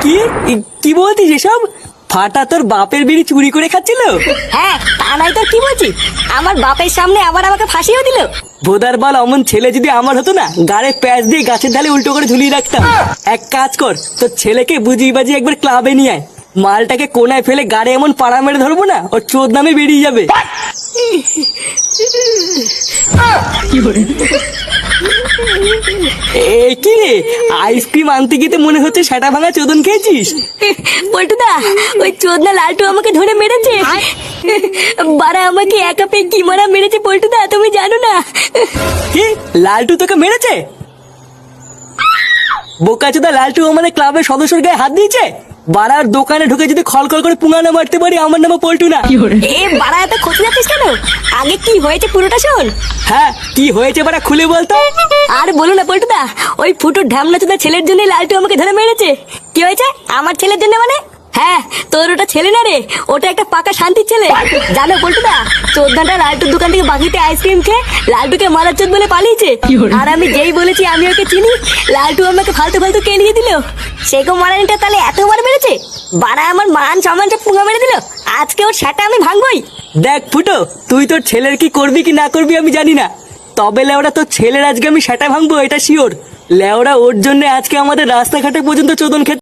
কি কি বলছিস এসব? ফাটা তোর বাপের বিড়ি চুরি করে খাচ্ছিল? হ্যাঁ, তা নাই তো কি বলছি? আমার বাপের সামনে আবার আমাকে ফাঁসিও দিল। ভোদার বাল, অমন ছেলে যদি আমার হতো না, গাড়ে প্যাচ দিয়ে গাছের ঢালে উল্টো করে ঝুলিয়ে রাখতাম। এক কাজ কর, তোর ছেলেকে বুঝিয়ে বাজিয়ে একবার ক্লাবে নিয়ে আয়। মালটাকে কোনায় ফেলে গাড়ে এমন পাড়া মেরে ধরবো না, ওর চোদ নামে বেরিয়ে যাবে। কি রে, আইসক্রিম আনতে গিয়ে মনে হচ্ছে সেটা ভাঙা চোদন খেয়েছিস। পল্টুদা, ওই চোদনা লালটু আমাকে ধরে মেরেছে। বাড়া আমাকে একা পেয়ে কি মারা মেরেছে পল্টুদা, তুমি জানো না? কি, লালটু তোকে মেরেছে? বোকাচোদা, লালটু আমাদের ক্লাবের সদস্যর গায়ে হাত দিয়েছে? বাড়ার দোকানে ঢুকে যদি খলখল করে পুঙ্গানো মারতে পারি, আমার নামে পল্টু না। এ বাড়া, এত খোঁজ যাচ্ছিস কেন? আগে কি হয়েছে পুরোটা শোন। হ্যাঁ, কি হয়েছে বাড়া, খুলে বলতো। আর বলো না পল্টুদা, ওই ফুটুর ঢামনা চোদা ছেলের জন্য লালটু আমাকে ধরে মেরেছে। কি হয়েছে আমার ছেলের জন্য মানে? হ্যাঁ, তোর ওটা ছেলে না রে, ওটা একটা পাকা শান্তির ছেলে। জানো পল্টুদা, চোদ্দাটা লালটুর দোকান থেকে বাকিতে আইসক্রিম খেয়ে লালটুকে মারার চোদ বলে পালিয়েছে। আর আমি যেই বলেছি আমি ওকে চিনি, লালটু আমাকে ফালতু ফালতু কেলিয়ে দিল। সেগো মারানিটা তাহলে এতবার মেরেছে? বাড়া আমার মান সম্মান সব পুঙ্গা মেরে দিল। আজকে ওর সেটা আমি ভাঙবই। দেখ ফুটো, তুই তোর ছেলের কি করবি কি না করবি আমি জানি না, তবে লেওড়া তোর ছেলের আজকে আমি সেটা ভাঙবো, এটা শিওর। লেওড়া ওর জন্য আজকে আমাদের রাস্তাঘাটে পর্যন্ত চোদন খেতে